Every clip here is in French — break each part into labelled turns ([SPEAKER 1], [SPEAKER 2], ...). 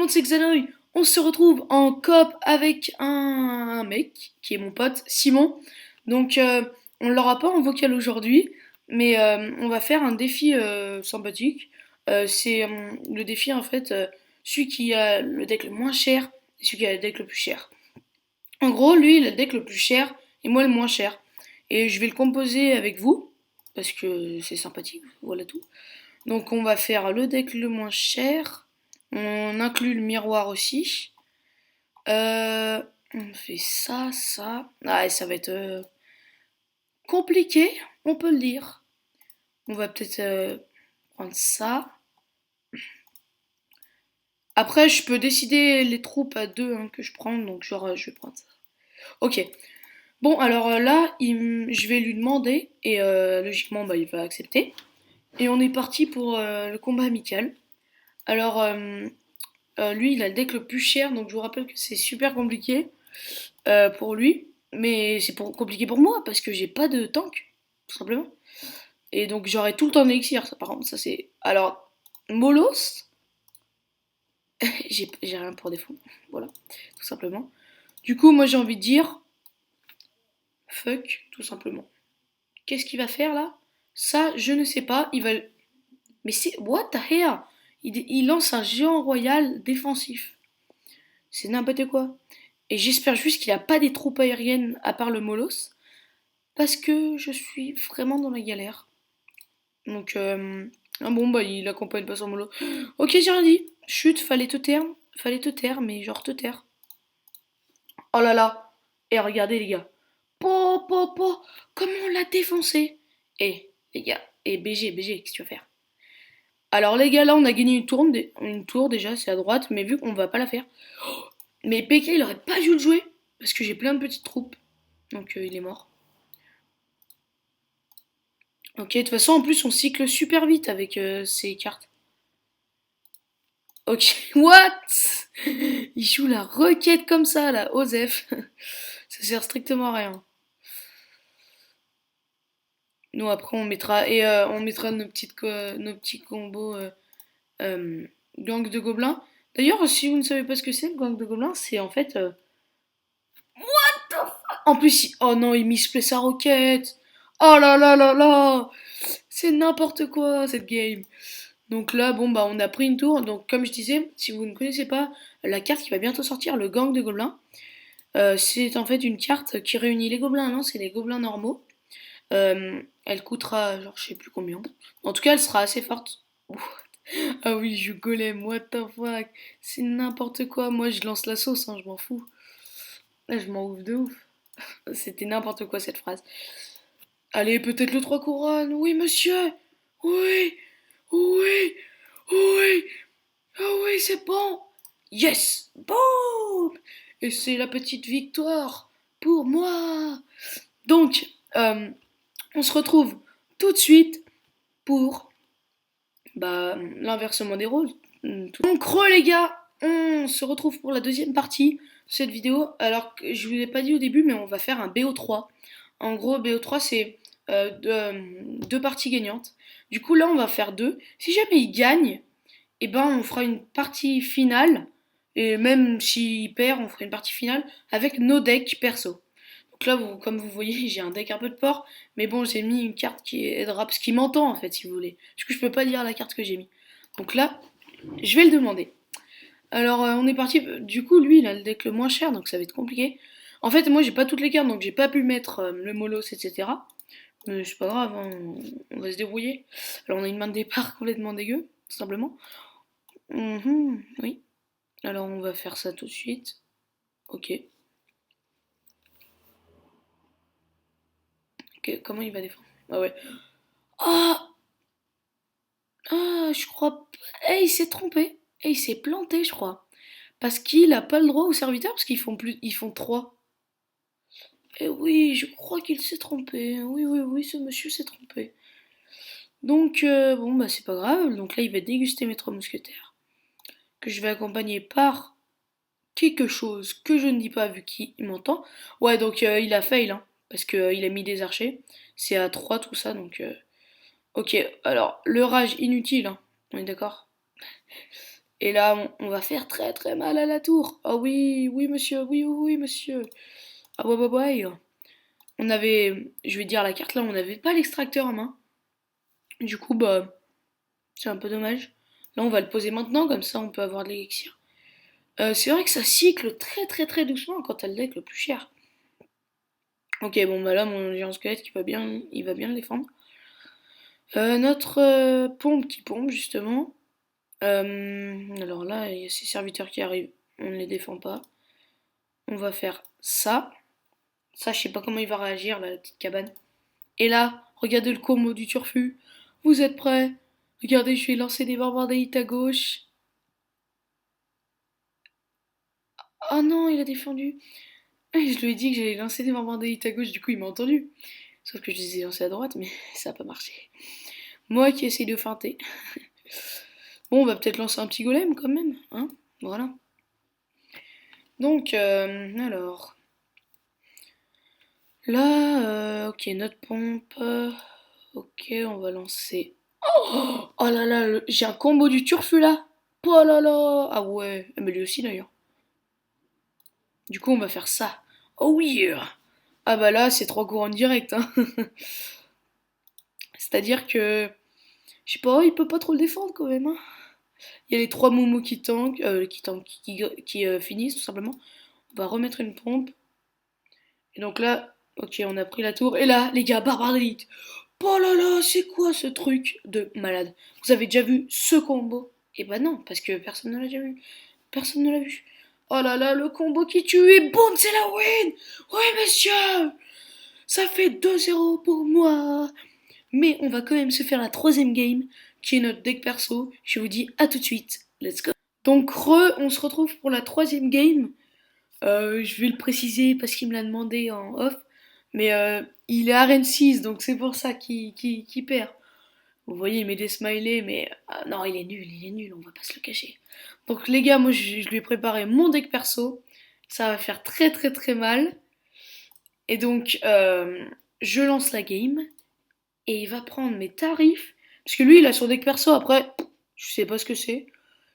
[SPEAKER 1] monde, c'est Xanoï. On se retrouve en coop avec un mec qui est mon pote Simon. Donc, on l'aura pas en vocal aujourd'hui, mais on va faire un défi sympathique. C'est le défi en fait, celui qui a le deck le moins cher et celui qui a le deck le plus cher. En gros, lui, il a le deck le plus cher et moi le moins cher. Et je vais le composer avec vous parce que c'est sympathique, voilà tout. Donc on va faire le deck le moins cher. On inclut le miroir aussi. On fait ça, ça. Ah, et ça va être compliqué, on peut le dire. On va peut-être prendre ça. Après, je peux décider les troupes à deux hein, que je prends, donc genre je vais prendre ça. Ok. Bon, alors là, je vais lui demander, et logiquement, bah, il va accepter. Et on est parti pour le combat amical. Alors, lui, il a le deck le plus cher, donc je vous rappelle que c'est super compliqué pour lui. Mais c'est compliqué pour moi, parce que j'ai pas de tank, tout simplement. Et donc j'aurai tout le temps d'élixir, ça par contre, ça c'est... Alors, Molos, j'ai rien pour défendre, voilà, tout simplement. Du coup, moi j'ai envie de dire, fuck, tout simplement. Qu'est-ce qu'il va faire là? Ça, je ne sais pas, il va... Mais c'est... What the hell? Il lance un géant royal défensif. C'est n'importe quoi. Et j'espère juste qu'il a pas des troupes aériennes à part le Molos, parce que je suis vraiment dans la galère. Donc, ah bon, bah il accompagne pas son mollo. Ok, j'ai rien dit. Chut, fallait te taire, mais genre te taire. Oh là là. Et regardez les gars. Po, comment on l'a défoncé. Eh, les gars. Et BG, qu'est-ce que tu vas faire? Alors les gars, là on a gagné une tour déjà, c'est à droite, mais vu qu'on va pas la faire. Mais PK il aurait pas dû le jouer, parce que j'ai plein de petites troupes. Donc il est mort. Ok, de toute façon en plus on cycle super vite avec ces cartes. Ok, what? Il joue la requête comme ça, là, Osef. Ça sert strictement à rien. Nous, après, on mettra nos petits combos gang de gobelins. D'ailleurs, si vous ne savez pas ce que c'est, le gang de gobelins, c'est en fait... En plus, oh non, il misplay sa roquette. Oh là là là là. C'est n'importe quoi, cette game. Donc là, bon, bah, on a pris une tour. Donc, comme je disais, si vous ne connaissez pas la carte qui va bientôt sortir, le gang de gobelins, c'est en fait une carte qui réunit les gobelins lance et les gobelins normaux. Elle coûtera, genre, je sais plus combien. En tout cas, elle sera assez forte. Ah oui, je golem, what the fuck. C'est n'importe quoi. Moi, je lance la sauce, hein, je m'en fous. Là, je m'en ouf de ouf. C'était n'importe quoi cette phrase. Allez, peut-être le 3 couronnes. Oui, monsieur. Oui, oui, oui. Ah oui, c'est bon. Yes. Boum. Et c'est la petite victoire pour moi. Donc, on se retrouve tout de suite pour bah, l'inversement des rôles. Donc, les gars, on se retrouve pour la deuxième partie de cette vidéo. Alors que je vous l'ai pas dit au début, mais on va faire un BO3. En gros, BO3, c'est deux parties gagnantes. Du coup, là, on va faire deux. Si jamais il gagne, eh ben, on fera une partie finale. Et même s'il perd, on fera une partie finale avec nos decks perso. Donc là, comme vous voyez, j'ai un deck un peu de porc, mais bon, j'ai mis une carte qui aidera, parce qu'il m'entend en fait, si vous voulez. Du coup, je peux pas dire la carte que j'ai mis. Donc là, je vais le demander. Alors, on est parti. Du coup, lui, il a le deck le moins cher, donc ça va être compliqué. En fait, moi, j'ai pas toutes les cartes, donc j'ai pas pu mettre le molos, etc. Mais c'est pas grave, hein, on va se débrouiller. Alors, on a une main de départ complètement dégueu, tout simplement. Oui. Alors, on va faire ça tout de suite. Ok. Ok, comment il va défendre? Ah ouais. Ah, je crois. Il s'est trompé. Il s'est planté, je crois. Parce qu'il a pas le droit aux serviteurs, parce qu'ils font plus. Ils font trois. Eh oui, je crois qu'il s'est trompé. Oui, oui, oui, ce monsieur s'est trompé. Donc, bon, bah, c'est pas grave. Donc là, il va déguster mes trois mousquetaires. Que je vais accompagner par quelque chose que je ne dis pas vu qu'il m'entend. Ouais, donc il a fail, hein. Parce qu'il a mis des archers. C'est à 3 tout ça, donc. Ok, alors, le rage inutile, hein. On est d'accord? Et là, on va faire très très mal à la tour. Ah oui, oui monsieur, oui, oui, oui monsieur. Ah ouais, ouais, ouais. On avait, je vais dire la carte là, on n'avait pas l'extracteur en main. Du coup, bah, c'est un peu dommage. Là, on va le poser maintenant, comme ça on peut avoir de l'élixir. C'est vrai que ça cycle très très très doucement quand t'as le deck le plus cher. Ok, bon bah là, mon géant squelette il va bien le défendre. Notre pompe qui pompe justement. Alors là, il y a ces serviteurs qui arrivent, on ne les défend pas. On va faire ça. Ça, je sais pas comment il va réagir, là, la petite cabane. Et là, regardez le combo du turfu. Vous êtes prêts? Regardez, je vais lancer des barbares d'élite à gauche. Oh non, il a défendu. Je lui ai dit que j'allais lancer des barbares d'élite à gauche, du coup il m'a entendu. Sauf que je les ai lancés à droite, mais ça n'a pas marché. Moi qui essaye de feinter. Bon, on va peut-être lancer un petit golem quand même, hein? Voilà. Donc, alors. Là, ok, notre pompe. Ok, on va lancer. Oh là là, j'ai un combo du turfu là. Oh là là. Ah ouais, mais lui aussi d'ailleurs. Du coup, on va faire ça. Oh oui. Ah bah là, c'est trois couronnes directes, hein. C'est-à-dire que, je sais pas, il peut pas trop le défendre quand même, hein. Il y a les trois moumous qui finissent tout simplement. On va remettre une pompe. Et donc là, ok, on a pris la tour. Et là, les gars, barbare d'élite. Oh là là, c'est quoi ce truc de malade? Vous avez déjà vu ce combo? Eh bah non, parce que personne ne l'a déjà vu. Personne ne l'a vu. Oh là là, le combo qui tue et boum, c'est la win! Oui, monsieur! Ça fait 2-0 pour moi. Mais on va quand même se faire la troisième game, qui est notre deck perso. Je vous dis à tout de suite. Let's go. Donc, on se retrouve pour la troisième game. Je vais le préciser parce qu'il me l'a demandé en off. Mais il est arène 6, donc c'est pour ça qu'il perd. Vous voyez, il met des smileys, mais non, il est nul, on va pas se le cacher. Donc les gars, moi je lui ai préparé mon deck perso. Ça va faire très très très mal. Et donc, je lance la game. Et il va prendre mes tarifs. Parce que lui, il a son deck perso. Après, je sais pas ce que c'est.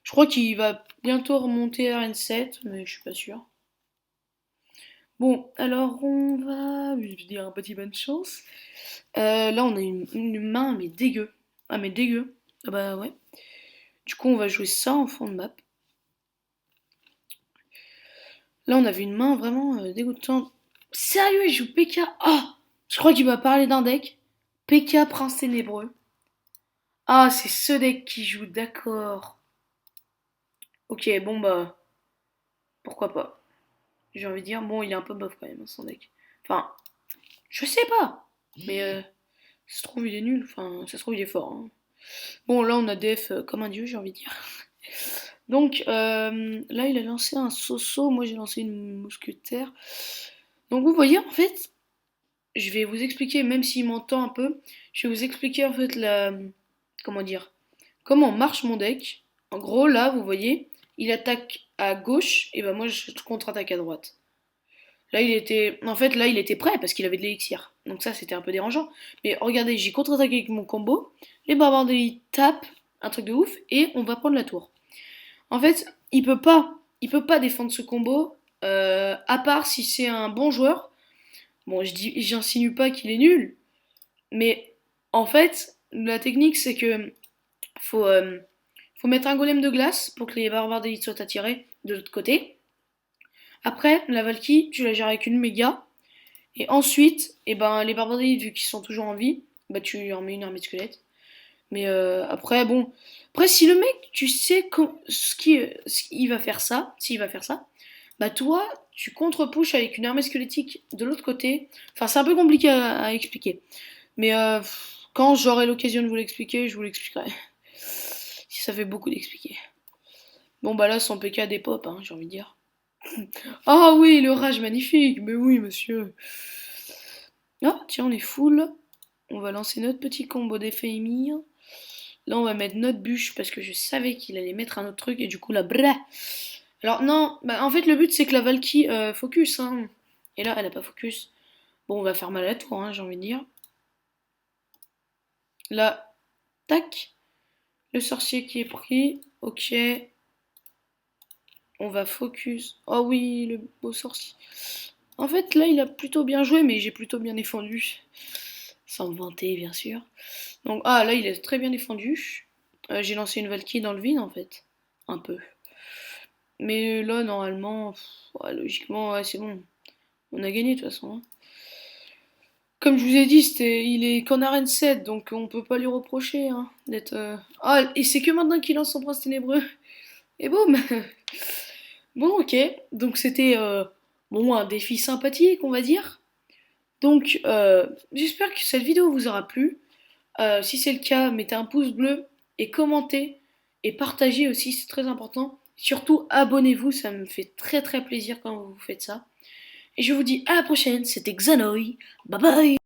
[SPEAKER 1] Je crois qu'il va bientôt remonter à N7, mais je suis pas sûre. Bon, alors on va lui dire un petit bonne chance. Là, on a une main, mais dégueu. Ah, mais dégueu. Ah bah ouais. Du coup, on va jouer ça en fond de map. Là, on avait une main vraiment dégoûtante. Sérieux, il joue PK. Ah, je crois qu'il m'a parlé d'un deck. PK Prince Ténébreux. Ah, c'est ce deck qui joue, d'accord. Ok, bon bah, pourquoi pas. J'ai envie de dire, bon, il est un peu bof quand même, son deck. Enfin, je sais pas. Mais ça se trouve, il est nul. Enfin, ça se trouve, il est fort, hein. Bon, là, on a DF comme un dieu, j'ai envie de dire. Donc, là, il a lancé un Soso. Moi, j'ai lancé une mousquetaire. Donc, vous voyez, en fait, je vais vous expliquer, même s'il m'entend un peu, je vais vous expliquer, en fait, comment dire, comment marche mon deck. En gros, là, vous voyez, il attaque à gauche, et ben moi, je contre-attaque à droite. Là, là, il était prêt parce qu'il avait de l'élixir. Donc ça, c'était un peu dérangeant. Mais regardez, j'ai contre-attaqué avec mon combo. Les barbares de lit tapent, un truc de ouf, et on va prendre la tour. En fait, il peut pas défendre ce combo, à part si c'est un bon joueur. Bon, j'insinue pas qu'il est nul, mais en fait, la technique, c'est que faut, euh, faut mettre un golem de glace pour que les barbares d'élite soient attirés de l'autre côté. Après, la Valkyrie, tu la gères avec une méga. Et ensuite, eh ben, les barbares d'élite, vu qu'ils sont toujours en vie, bah tu leur mets une armée de squelettes. Mais après, bon. Après, si le mec, tu sais ce qu'il va faire ça, s'il va faire ça, bah toi, tu contre-push avec une armée squelettique de l'autre côté. Enfin, c'est un peu compliqué à expliquer. Mais quand j'aurai l'occasion de vous l'expliquer, je vous l'expliquerai. Si ça fait beaucoup d'expliquer. Bon, bah là, son PK des pop, hein, j'ai envie de dire. Ah oui, le rage magnifique, mais oui, monsieur. Ah, tiens, on est full. On va lancer notre petit combo d'effet émir. Là, on va mettre notre bûche parce que je savais qu'il allait mettre un autre truc et du coup, là, brah. Alors, non, bah, en fait, le but c'est que la Valky focus, hein. Et là, elle a pas focus. Bon, on va faire mal à la tour, hein, j'ai envie de dire. Là, tac. Le sorcier qui est pris. Ok. On va focus. Oh oui, le beau sorcier. En fait, là, il a plutôt bien joué, mais j'ai plutôt bien défendu. Sans me vanter, bien sûr. Donc, ah, là, il est très bien défendu. J'ai lancé une Valkyrie dans le vide, en fait. Un peu. Mais là, normalement, ouais, logiquement, ouais, c'est bon. On a gagné, de toute façon, hein. Comme je vous ai dit, il est qu'en arène 7, donc on peut pas lui reprocher hein, d'être. Ah, et c'est que maintenant qu'il lance son prince ténébreux. Et boum. Bon, ok. Donc c'était bon, un défi sympathique, on va dire. Donc, j'espère que cette vidéo vous aura plu. Si c'est le cas, mettez un pouce bleu et commentez et partagez aussi, c'est très important. Surtout, abonnez-vous, ça me fait très très plaisir quand vous faites ça. Et je vous dis à la prochaine, c'était Xanoï. Bye bye!